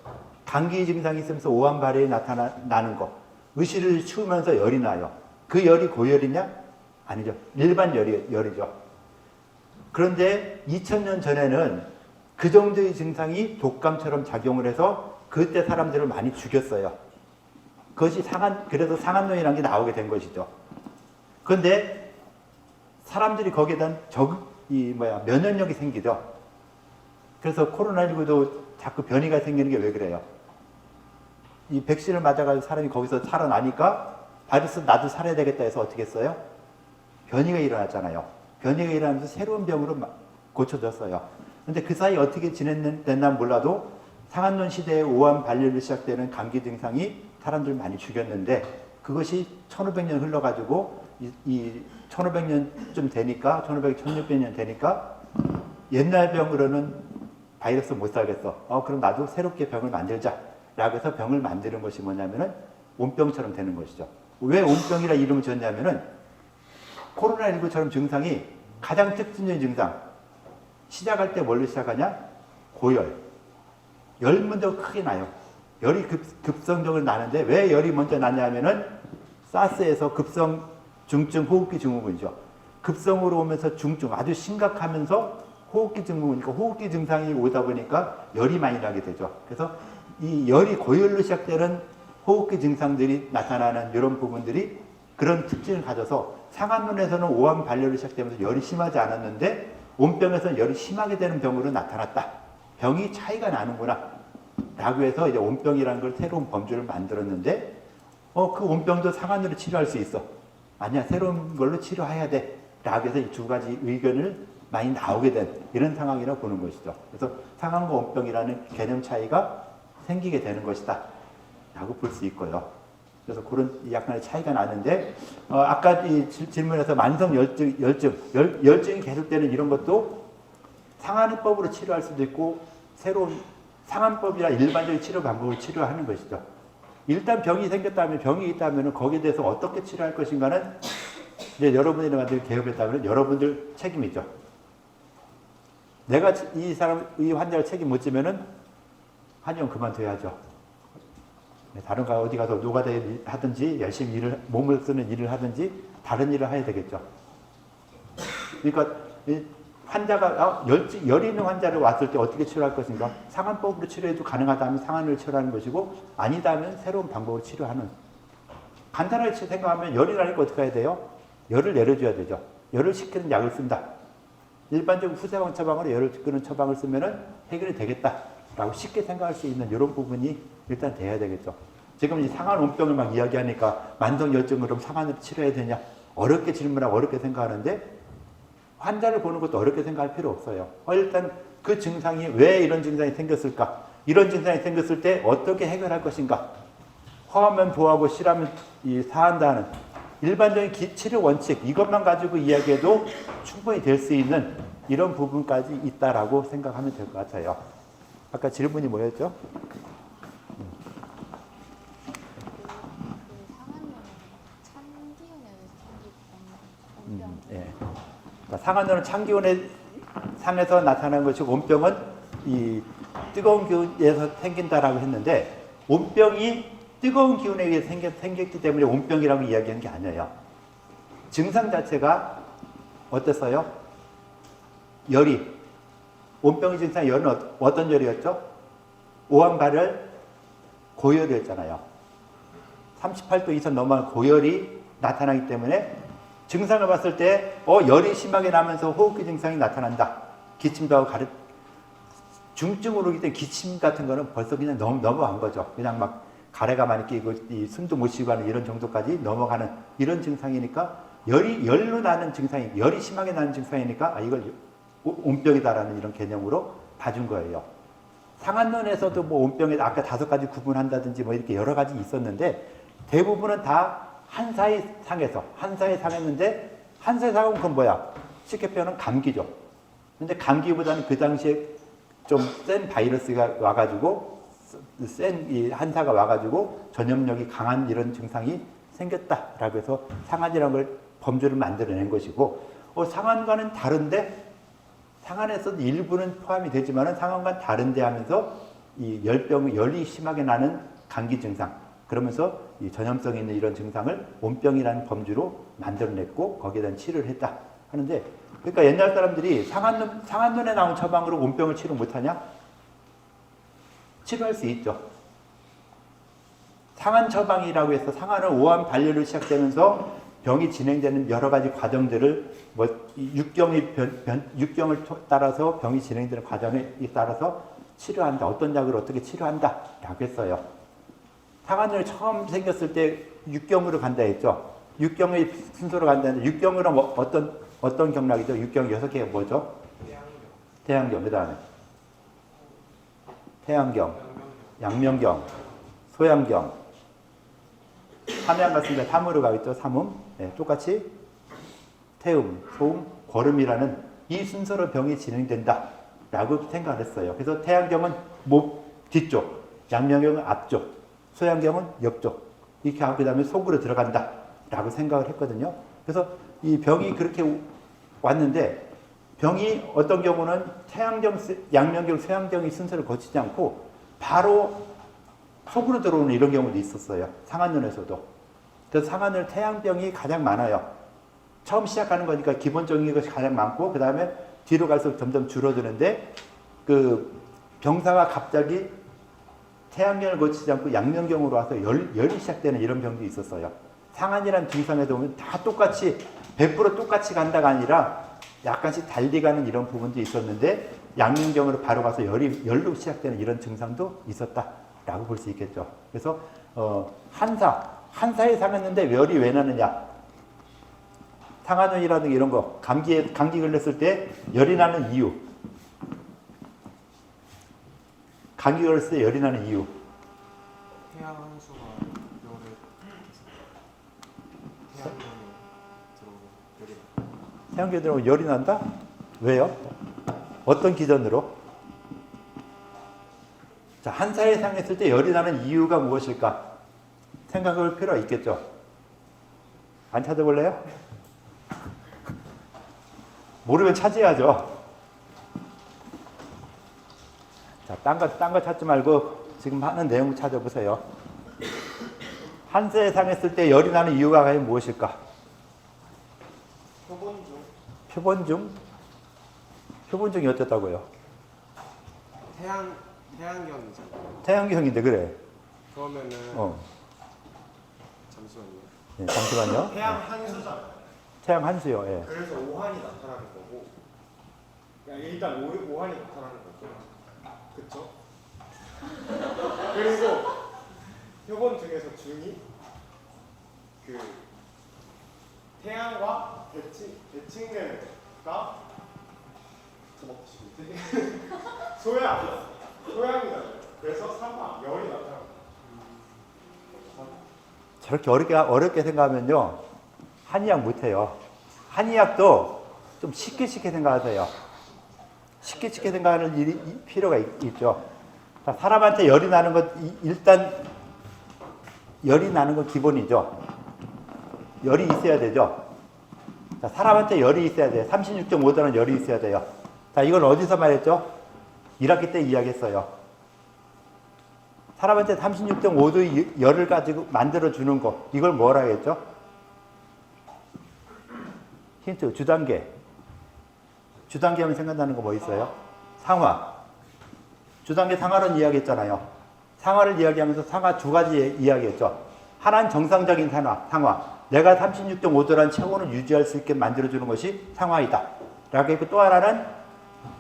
감기 증상이 있으면서 오한 발열이 나는 거. 의식을 추우면서 열이 나요. 그 열이 고열이냐? 아니죠. 일반 열이죠. 그런데 2000년 전에는 그 정도의 증상이 독감처럼 작용을 해서 그때 사람들을 많이 죽였어요. 그것이 그래서 상한눈이라는 게 나오게 된 것이죠. 그런데 사람들이 거기에 대한 면역력이 생기죠. 그래서 코로나19도 자꾸 변이가 생기는 게 왜 그래요? 이 백신을 맞아가지고 사람이 거기서 살아나니까 바이러스 나도 살아야 되겠다 해서 어떻게 했어요? 변이가 일어났잖아요. 변이가 일어나면서 새로운 병으로 고쳐졌어요. 그런데 그 사이 어떻게 지냈나 몰라도 상한눈 시대에 오한 발열로 시작되는 감기 증상이 사람들 많이 죽였는데 그것이 1500년 흘러가지고 이 1500년쯤 되니까 1600년 되니까 옛날 병으로는 바이러스 못 살겠어. 그럼 나도 새롭게 병을 만들자. 라고 해서 병을 만드는 것이 뭐냐면은 온병처럼 되는 것이죠. 왜 온병이라 이름을 지었냐면은 코로나19처럼 증상이 가장 특징적인 증상. 시작할 때 뭘로 시작하냐? 고열. 열 먼저 크게 나요. 열이 급성적으로 나는데 왜 열이 먼저 나냐면은 사스에서 급성 중증 호흡기 증후군이죠. 급성으로 오면서 중증 아주 심각하면서 호흡기 증후군이니까 호흡기 증상이 오다 보니까 열이 많이 나게 되죠. 그래서 이 열이 고열로 시작되는 호흡기 증상들이 나타나는 이런 부분들이 그런 특징을 가져서 상한눈에서는 오한 발열로 시작되면서 열이 심하지 않았는데 온병에서는 열이 심하게 되는 병으로 나타났다. 병이 차이가 나는구나. 라고 해서 이제 온병이라는 걸 새로운 범주를 만들었는데 그 온병도 상한으로 치료할 수 있어. 아니야, 새로운 걸로 치료해야 돼. 라고 해서 이 두 가지 의견을 많이 나오게 된 이런 상황이라고 보는 것이죠. 그래서 상한과 온병이라는 개념 차이가 생기게 되는 것이다. 라고 볼 수 있고요. 그래서 그런 약간의 차이가 나는데 아까 이 질문에서 만성 열증이 계속되는 이런 것도 상한법으로 치료할 수도 있고 새로운 상한법이나 일반적인 치료 방법을 치료하는 것이죠. 일단 병이 생겼다면 병이 있다면 거기에 대해서 어떻게 치료할 것인가는 이제 여러분들이 만든 개업했다면 여러분들 책임이죠. 내가 이 환자를 책임 못 지면은 한의원 그만둬야죠. 다른 어디 가서 노가다 하든지 열심히 몸을 쓰는 일을 하든지 다른 일을 해야 되겠죠. 그러니까 환자가 열이 있는 환자를 왔을 때 어떻게 치료할 것인가? 상한법으로 치료해도 가능하다면 상한을 치료하는 것이고 아니다면 새로운 방법으로 치료하는. 간단하게 생각하면 열이 나니까 어떻게 해야 돼요? 열을 내려줘야 되죠. 열을 식히는 약을 쓴다. 일반적인 후세방 처방으로 열을 끄는 처방을 쓰면은 해결이 되겠다라고 쉽게 생각할 수 있는 이런 부분이 일단 돼야 되겠죠. 지금 이 상한 온병을 막 이야기하니까 만성 열증을 그럼 상한으로 치료해야 되냐? 어렵게 질문하고 어렵게 생각하는데 환자를 보는 것도 어렵게 생각할 필요 없어요. 일단 그 증상이 왜 이런 증상이 생겼을까? 이런 증상이 생겼을 때 어떻게 해결할 것인가? 화하면 보하고 실하면 사한다는 일반적인 치료 원칙 이것만 가지고 이야기해도 충분히 될 수 있는 이런 부분까지 있다라고 생각하면 될 것 같아요. 아까 질문이 뭐였죠? 상한눈은 찬기운에 상에서 나타나는 것이고 온병은 이 뜨거운 기운에서 생긴다라고 했는데 온병이 뜨거운 기운에 의해 생겼기 때문에 온병이라고 이야기하는 게 아니에요. 증상 자체가 어땠어요? 열이. 온병의 증상 열은 어떤 열이었죠? 오한발열 고열이었잖아요. 38도 이상 넘어간 고열이 나타나기 때문에 증상을 봤을 때 열이 심하게 나면서 호흡기 증상이 나타난다. 기침도 하고 중증으로 오기 때문에 기침 같은 거는 벌써 그냥 넘어간 거죠. 그냥 막 가래가 많이 끼고 숨도 못 쉬고 하는 이런 정도까지 넘어가는 이런 증상이니까 열로 나는 증상이 열이 심하게 나는 증상이니까 이걸 온병이다라는 이런 개념으로 봐준 거예요. 상한론에서도 뭐 온병에 아까 5가지 구분한다든지 뭐 이렇게 여러 가지 있었는데 대부분은 다 한사의 상했는데 한사의 상은 그건 뭐야? 쉽게 표현은 감기죠. 근데 감기보다는 그 당시에 좀 센 바이러스가 와가지고 센 이 한사가 와가지고 전염력이 강한 이런 증상이 생겼다라고 해서 상한이라는 걸 범주를 만들어낸 것이고 상한과는 다른데 상한에서도 일부는 포함이 되지만은 상한과는 다른데 하면서 이 열이 심하게 나는 감기 증상 그러면서 이 전염성 있는 이런 증상을 온병이라는 범주로 만들어냈고 거기에 대한 치료를 했다 하는데 그러니까 옛날 사람들이 상한눈에 나온 처방으로 온병을 치료 못하냐? 치료할 수 있죠. 상한 처방이라고 해서 상한은 오한 발열로 시작되면서 병이 진행되는 여러 가지 과정들을 육경을 따라서 병이 진행되는 과정에 따라서 치료한다. 어떤 약을 어떻게 치료한다. 라고 했어요. 상한눈이 처음 생겼을 때 육경으로 간다 했죠. 육경의 순서로 간다는데 육경으로 뭐 어떤 경락이죠? 육경 6개가 뭐죠? 태양경. 그 다음에 태양경, 양명경, 소양경, 삼양 같습니다. 삼으로 가겠죠. 삼음. 네, 똑같이 태음, 소음, 거름이라는 이 순서로 병이 진행된다 라고 생각을 했어요. 그래서 태양경은 목 뒤쪽, 양명경은 앞쪽, 소양경은 옆쪽 이렇게 하고 그다음에 속으로 들어간다라고 생각을 했거든요. 그래서 이 병이 그렇게 왔는데 병이 어떤 경우는 태양경, 양면경, 쇠양경이 순서를 거치지 않고 바로 속으로 들어오는 이런 경우도 있었어요. 상한눈에서도. 그래서 상한눈 태양병이 가장 많아요. 처음 시작하는 거니까 기본적인 것이 가장 많고 그 다음에 뒤로 갈수록 점점 줄어드는데 그 병사가 갑자기 태양경을 거치지 않고 양면경으로 와서 열이 시작되는 이런 병도 있었어요. 상한이라는 증상에도 보면 다 똑같이 100% 똑같이 간다가 아니라 약간씩 달리 가는 이런 부분도 있었는데 양면경으로 바로 가서 열로 시작되는 이런 증상도 있었다라고 볼 수 있겠죠. 그래서 한사에 상했는데 열이 왜 나느냐? 상한눈이라든가 이런 거 감기 걸렸을 때 열이 나는 이유. 감기 걸렸을 때 열이 나는 이유. 태양 한수가 열을 태양경에 들어오면 열이 나. 태양계 들어오면 열이 난다? 왜요? 어떤 기전으로? 자, 한사에 상했을 때 열이 나는 이유가 무엇일까? 생각할 필요가 있겠죠. 안 찾아볼래요? 모르면 찾아야죠. 자, 딴 거 찾지 말고 지금 하는 내용 찾아보세요. 한사에 상했을 때 열이 나는 이유가 과연 무엇일까? 표본중? 표본중이 어쨌다고요? 태양경이잖아요. 태양경인데 그래. 그러면은 잠시만요. 네, 잠시만요. 태양 한수잖아요. 태양 한수요. 예. 그래서 오한이 나타나는 거고, 그러니까 일단 오한이 나타나는 거고, 그쵸? 그리고 표본 중에서 중이 그 태양과 대칭되는가 소양이잖아요. 그래서 열이 나타나는 저렇게 어렵게 생각하면요. 한의학 못해요. 한의학도 좀 쉽게 생각하세요. 쉽게 생각하는 필요가 있죠. 자, 사람한테 열이 나는 것, 일단 열이 나는 건 기본이죠. 열이 있어야 되죠. 자, 사람한테 열이 있어야 돼요. 36.5도는 열이 있어야 돼요. 자, 이걸 어디서 말했죠? 1학기 때 이야기했어요. 사람한테 36.5도의 열을 가지고 만들어주는 거, 이걸 뭐라 했죠? 힌트, 주단계. 주단계 하면 생각나는 거 뭐 있어요? 상하. 주단계 상하론 이야기했잖아요. 상하를 이야기하면서 상하 두 가지 이야기했죠. 하나는 정상적인 상하. 내가 36.5도라는 체온을 유지할 수 있게 만들어주는 것이 상하이다. 라고 했고 또 하나는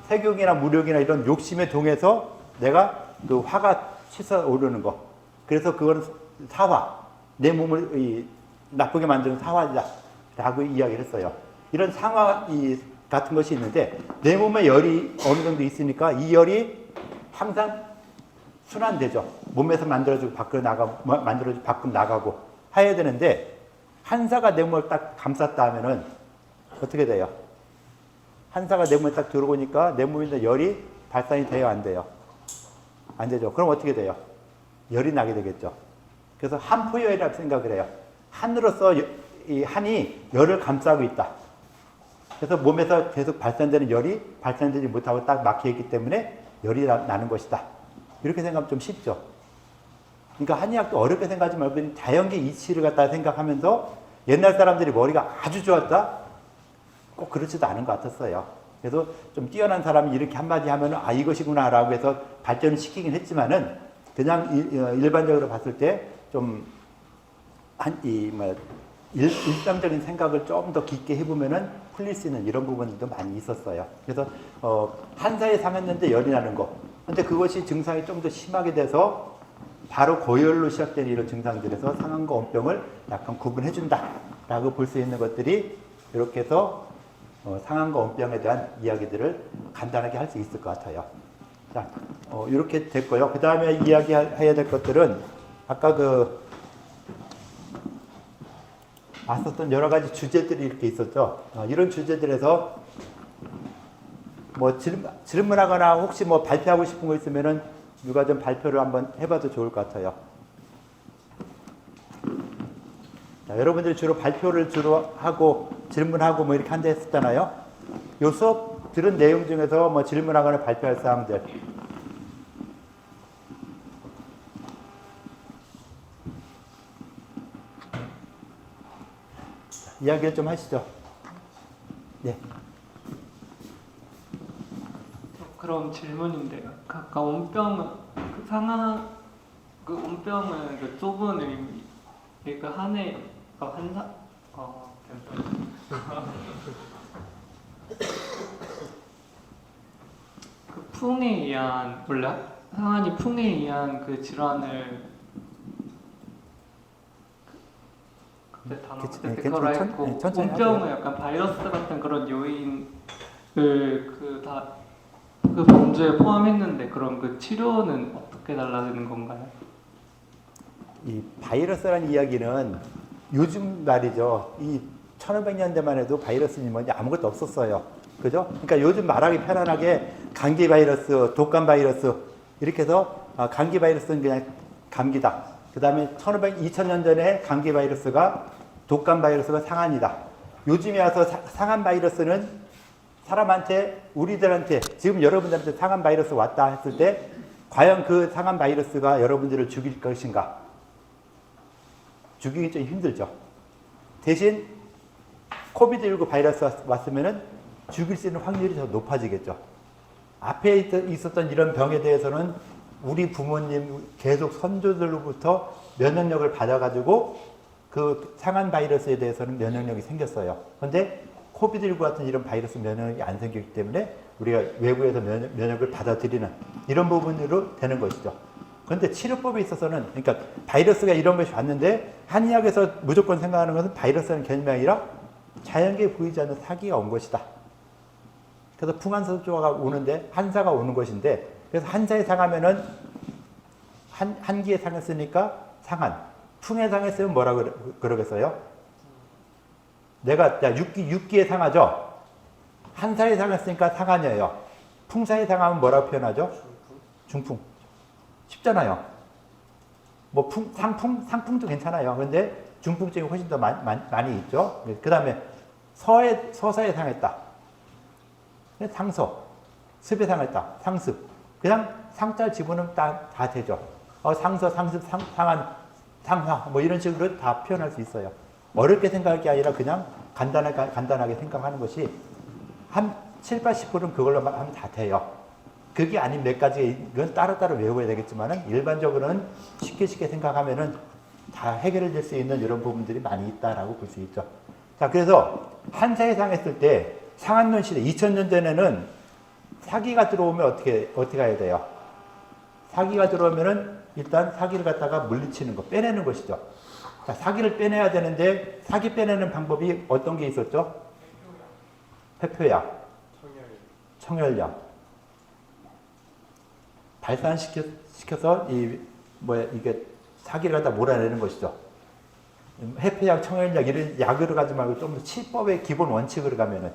색욕이나 무력이나 이런 욕심에 동해서 내가 그 화가 치솟아 오르는 거. 그래서 그건 사화. 내 몸을 나쁘게 만드는 사화이다. 라고 이야기를 했어요. 이런 상하 같은 것이 있는데 내 몸에 열이 어느 정도 있으니까 이 열이 항상 순환되죠. 몸에서 만들어지고 밖으로 나가고 해야 되는데 한사가 내 몸을 딱 감쌌다 하면은 어떻게 돼요? 한사가 내 몸에 딱 들어오니까 내 몸에 있는 열이 발산이 돼요, 안 돼요? 안 되죠. 그럼 어떻게 돼요? 열이 나게 되겠죠. 그래서 한포열이라고 생각을 해요. 한으로서 이 한이 열을 감싸고 있다. 그래서 몸에서 계속 발산되는 열이 발산되지 못하고 딱 막혀있기 때문에 열이 나는 것이다. 이렇게 생각하면 좀 쉽죠. 그러니까 한의학도 어렵게 생각하지 말고 자연계 이치를 갖다 생각하면서 옛날 사람들이 머리가 아주 좋았다? 꼭 그렇지도 않은 것 같았어요. 그래서 좀 뛰어난 사람이 이렇게 한마디 하면 이것이구나 라고 해서 발전을 시키긴 했지만은 그냥 일반적으로 봤을 때 좀 일상적인 생각을 좀 더 깊게 해보면은 풀릴 수 있는 이런 부분들도 많이 있었어요. 그래서 한사에 상했는데 열이 나는 거. 근데 그것이 증상이 좀 더 심하게 돼서 바로 고열로 시작되는 이런 증상들에서 상한과 온병을 약간 구분해준다라고 볼 수 있는 것들이 이렇게 해서 상한과 온병에 대한 이야기들을 간단하게 할 수 있을 것 같아요. 자, 이렇게 됐고요. 그 다음에 이야기해야 될 것들은 아까 봤었던 여러 가지 주제들이 이렇게 있었죠. 이런 주제들에서 뭐 질문하거나 혹시 뭐 발표하고 싶은 거 있으면은 누가 좀 발표를 한번 해봐도 좋을 것 같아요. 자, 여러분들이 주로 발표를 주로 하고 질문하고 뭐 이렇게 한다 했었잖아요. 요 수업 들은 내용 중에서 뭐 질문하거나 발표할 사항들. 이야기를 좀 하시죠. 네. 그럼 질문인데요. 아까 온병은 그 상한 그 온병은 그 좁은 의미 그 한해 한사 그 풍에 의한 원래 상한이 풍에 의한 그 질환을 그때 단어 그때 그거라 했고 온병은 약간 바이러스 같은 그런 요인을 그 범주에 포함했는데 그럼 그 치료는 어떻게 달라지는 건가요? 이 바이러스라는 이야기는 요즘 말이죠. 이 1500년대만 해도 바이러스니 뭔지 아무것도 없었어요. 그죠? 그러니까 요즘 말하기 편안하게 감기 바이러스, 독감 바이러스 이렇게 해서 감기 바이러스는 그냥 감기다. 그 다음에 2000년 전에 감기 바이러스가 독감 바이러스가 상한이다. 요즘에 와서 상한 바이러스는 사람한테 우리들한테 지금 여러분들한테 상한 바이러스 왔다 했을 때 과연 그 상한 바이러스가 여러분들을 죽일 것인가? 죽이기 좀 힘들죠. 대신 코비드19 바이러스 왔으면은 죽일 수 있는 확률이 더 높아지겠죠. 앞에 있었던 이런 병에 대해서는 우리 부모님 계속 선조들로부터 면역력을 받아가지고 그 상한 바이러스에 대해서는 면역력이 생겼어요. 그런데 코비드19 같은 이런 바이러스 면역력이 안 생겼기 때문에 우리가 외부에서 면역을 받아들이는 이런 부분으로 되는 것이죠. 그런데 치료법에 있어서는 그러니까 바이러스가 이런 것이 왔는데 한의학에서 무조건 생각하는 것은 바이러스라는 개념이 아니라 자연계에 보이지 않는 사기가 온 것이다. 그래서 풍한소조가 오는데 한사가 오는 것인데 그래서 한사에 상하면은 한기에 상했으니까 상한, 풍에 상했으면 뭐라 그러겠어요? 내가 육기에 상하죠. 한사에 상했으니까 상한이에요. 풍사에 상하면 뭐라고 표현하죠? 중풍. 쉽잖아요. 뭐 상풍도 괜찮아요. 그런데 중풍증이 훨씬 더 많이 있죠. 그 다음에 서사에 상했다. 상서. 습에 상했다. 상습. 그냥 상자 집어넣으면 다 되죠. 상서, 상습, 상한, 상화 뭐 이런 식으로 다 표현할 수 있어요. 어렵게 생각할 게 아니라 그냥 간단하게 생각하는 것이 한 7, 80%는 그걸로 하면 다 돼요. 그게 아닌 몇 가지 이건 따로따로 외워야 되겠지만은 일반적으로는 쉽게 생각하면은 다 해결될 수 있는 이런 부분들이 많이 있다라고 볼 수 있죠. 자, 그래서 한사에 상했을 때 상한론 시대 2000년대에는 사기가 들어오면 어떻게 해야 돼요? 사기가 들어오면은 일단 사기를 갖다가 물리치는 거, 빼내는 것이죠. 자, 사기를 빼내야 되는데 사기 빼내는 방법이 어떤 게 있었죠? 회표약, 청열약. 발산시켜서 이게 사기를 갖다 몰아내는 것이죠. 회표약, 청열약 이런 약으로 가지 말고 좀 더 치법의 기본 원칙으로 가면은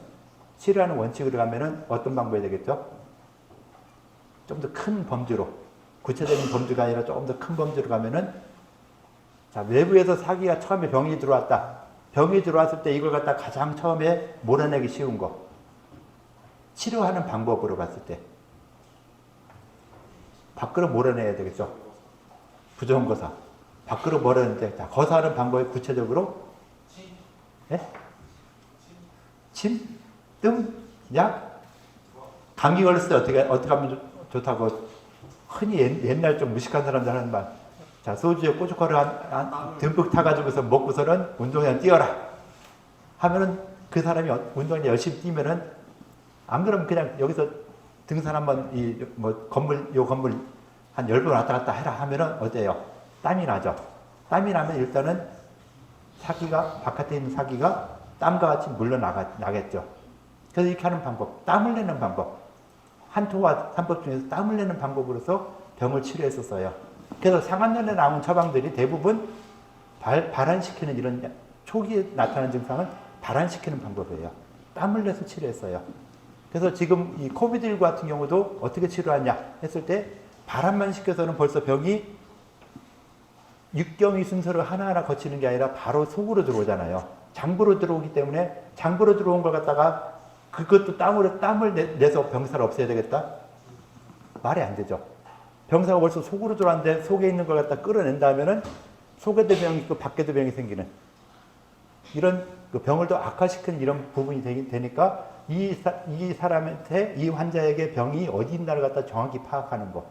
치료하는 원칙으로 가면은 어떤 방법이 되겠죠? 좀 더 큰 범주로 구체적인 범주가 아니라 조금 더 큰 범주로 가면은 자, 외부에서 사기가 처음에 병이 들어왔다. 병이 들어왔을 때 이걸 갖다 가장 처음에 몰아내기 쉬운 거. 치료하는 방법으로 봤을 때 밖으로 몰아내야 되겠죠. 부정거사. 밖으로 몰아내는데 자, 거사하는 방법이 구체적으로 예? 침? 뜸? 약? 감기 걸렸을 때 어떻게 하면 좋다고 흔히 옛날 좀 무식한 사람들 하는 말. 자, 소주에 고춧가루 듬뿍 타가지고서 먹고서는 운동장 뛰어라. 하면은 그 사람이 운동장 열심히 뛰면은 안 그러면 그냥 여기서 등산 한번 요 건물 한 10번 왔다 갔다 해라 하면은 어때요? 땀이 나죠. 땀이 나면 일단은 바깥에 있는 사기가 땀과 같이 물러나겠죠. 그래서 이렇게 하는 방법, 땀을 내는 방법. 한토와 삼법 중에서 땀을 내는 방법으로서 병을 치료했었어요. 그래서 상한년에 나온 처방들이 대부분 발환시키는 이런 초기에 나타나는 증상은 발환시키는 방법이에요. 땀을 내서 치료했어요. 그래서 지금 이 코비드19 같은 경우도 어떻게 치료하냐 했을 때 발환만 시켜서는 벌써 병이 육경이 순서를 하나하나 거치는 게 아니라 바로 속으로 들어오잖아요. 장부로 들어오기 때문에 장부로 들어온 걸 갖다가 그것도 땀을 내서 병사를 없애야 되겠다? 말이 안 되죠. 병사가 벌써 속으로 들어왔는데 속에 있는 걸 갖다 끌어낸다 하면은 속에도 병이 있고 밖에도 병이 생기는 이런 그 병을 더 악화시키는 이런 부분이 되니까 이 사람한테 이 환자에게 병이 어디 있나를 갖다 정확히 파악하는 거.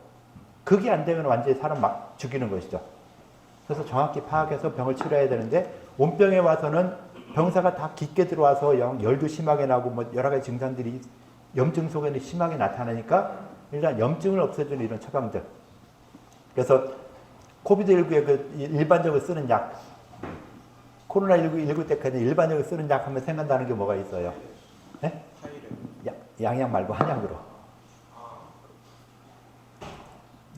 그게 안 되면 완전히 사람 막 죽이는 것이죠. 그래서 정확히 파악해서 병을 치료해야 되는데 온병에 와서는 병사가 다 깊게 들어와서 열도 심하게 나고 뭐 여러 가지 증상들이 염증 속에는 심하게 나타나니까 일단 염증을 없애주는 이런 처방들. 그래서 코비드19에 그 일반적으로 쓰는 약, 코로나19 때까지 일반적으로 쓰는 약 하면 생각나는 게 뭐가 있어요? 네? 양약 말고 한약으로.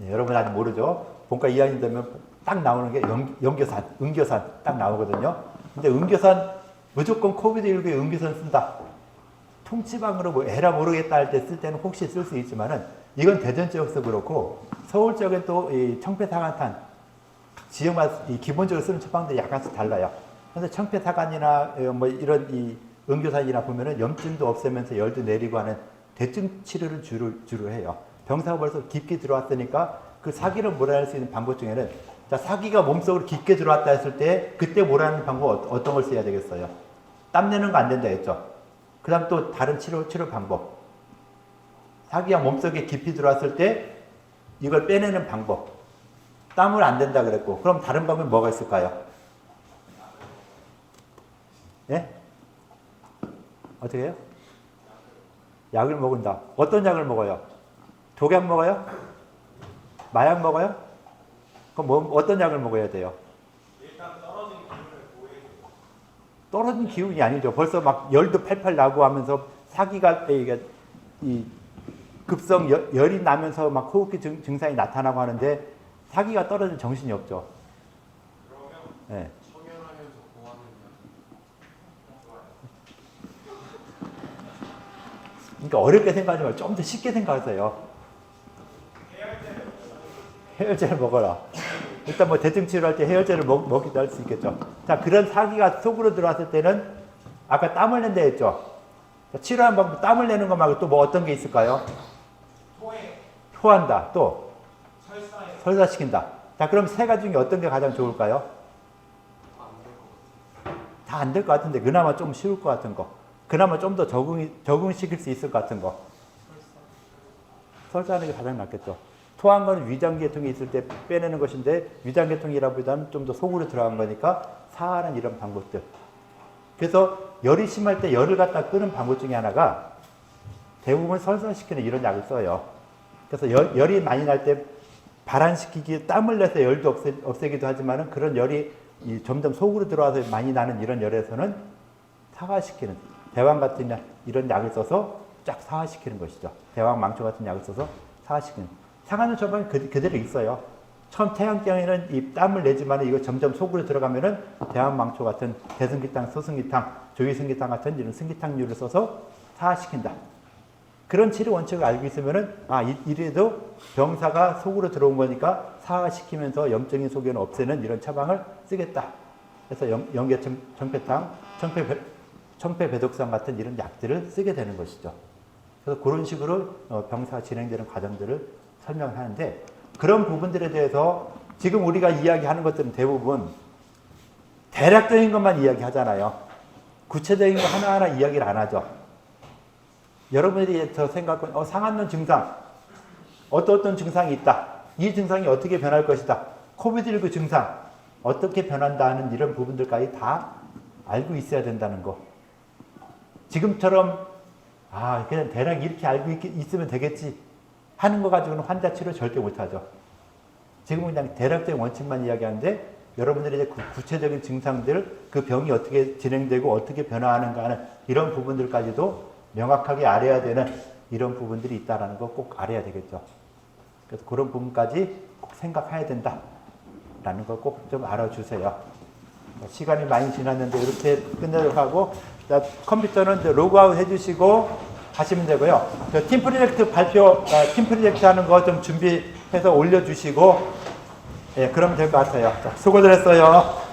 네, 여러분 아직 모르죠? 본과 2학년 되면 딱 나오는 게 연교산, 은교산 딱 나오거든요. 근데 은교산 무조건 코비드19에 은교산 쓴다. 통치방으로 뭐 에라 모르겠다 할 때 쓸 때는 혹시 쓸 수 있지만은 이건 대전 지역에서 그렇고 서울 지역에 또 이 청패사간탄 지역마다 기본적으로 쓰는 처방들이 약간씩 달라요. 그래서 청패사간이나 뭐 이런 이 은교산이나 보면은 염증도 없애면서 열도 내리고 하는 대증 치료를 주로 해요. 병사가 벌써 깊게 들어왔으니까 그 사기를 몰아낼 수 있는 방법 중에는 자, 사기가 몸속으로 깊게 들어왔다 했을 때 그때 몰아내는 방법 어떤 걸 써야 되겠어요? 땀 내는 거 안 된다 했죠. 그 다음 또 다른 치료 방법. 사기가 몸속에 깊이 들어왔을 때 이걸 빼내는 방법. 땀을 안 된다 그랬고 그럼 다른 방법이 뭐가 있을까요? 예? 어떻게 해요? 약을 먹은다. 어떤 약을 먹어요? 독약 먹어요? 마약 먹어요? 그럼 뭐 어떤 약을 먹어야 돼요? 일단 떨어진 기운을 보호해줘. 떨어진 기운이 아니죠. 벌써 막 열도 팔팔 나고 하면서 사기가 이게 이 급성 열이 나면서 막 호흡기 증상이 나타나고 하는데 사기가 떨어진 정신이 없죠. 그러면 네. 청연하면서 보호하는 그러니까 어렵게 생각하지 말고 좀 더 쉽게 생각하세요. 해열제를 먹어라. 일단 뭐 대증 치료할 때 해열제를 먹기도 할 수 있겠죠. 자, 그런 사기가 속으로 들어왔을 때는 아까 땀을 낸다 했죠. 자, 치료하는 방법 땀을 내는 거 말고 또 뭐 어떤 게 있을까요? 토한다. 또 설사시킨다. 자, 그럼 세 가지 중에 어떤 게 가장 좋을까요? 다 안 될 것 같은데 그나마 좀 쉬울 것 같은 거. 그나마 좀 더 적응시킬 수 있을 것 같은 거. 설사하는 게 가장 낫겠죠. 토한 거는 위장계통이 있을 때 빼내는 것인데 위장계통이라기보다는 좀 더 속으로 들어간 거니까 사하는 이런 방법들. 그래서 열이 심할 때 열을 갖다 끄는 방법 중에 하나가 대부분 설사시키는 이런 약을 써요. 그래서 열이 많이 날 때 발환시키기 땀을 내서 열도 없애기도 하지만은 그런 열이 점점 속으로 들어와서 많이 나는 이런 열에서는 사화시키는 대왕 같은 이런 약을 써서 쫙 사화시키는 것이죠. 대왕 망초 같은 약을 써서 사화시키는. 상하는 처방이 그대로 있어요. 처음 태양경에는 이 땀을 내지만 이거 점점 속으로 들어가면은 대왕망초 같은 대승기탕, 소승기탕, 조기승기탕 같은 이런 승기탕류를 써서 사화시킨다. 그런 치료 원칙을 알고 있으면은 이래도 병사가 속으로 들어온 거니까 사화시키면서 염증인 소견을 없애는 이런 처방을 쓰겠다. 그래서 연계청, 청패탕, 청패배독산 같은 이런 약들을 쓰게 되는 것이죠. 그래서 그런 식으로 병사가 진행되는 과정들을 설명하는데 그런 부분들에 대해서 지금 우리가 이야기하는 것들은 대부분 대략적인 것만 이야기하잖아요. 구체적인 거 하나하나 이야기를 안 하죠. 여러분들이 저 생각은 상한눈 증상, 어떤 증상이 있다. 이 증상이 어떻게 변할 것이다. 코비드19 증상, 어떻게 변한다 하는 이런 부분들까지 다 알고 있어야 된다는 거. 지금처럼 그냥 대략 이렇게 알고 있으면 되겠지 하는 거 가지고는 환자 치료 절대 못하죠. 지금은 그냥 대략적인 원칙만 이야기하는데 여러분들이 이제 구체적인 증상들, 그 병이 어떻게 진행되고 어떻게 변화하는가 하는 이런 부분들까지도 명확하게 알아야 되는 이런 부분들이 있다는 거 꼭 알아야 되겠죠. 그래서 그런 부분까지 꼭 생각해야 된다라는 걸 꼭 좀 알아주세요. 시간이 많이 지났는데 이렇게 끝내도록 하고, 자, 컴퓨터는 이제 로그아웃 해주시고 하시면 되고요. 팀 프로젝트 발표, 팀 프로젝트 하는 거 좀 준비해서 올려주시고 예, 그러면 될 것 같아요. 자, 수고들 했어요.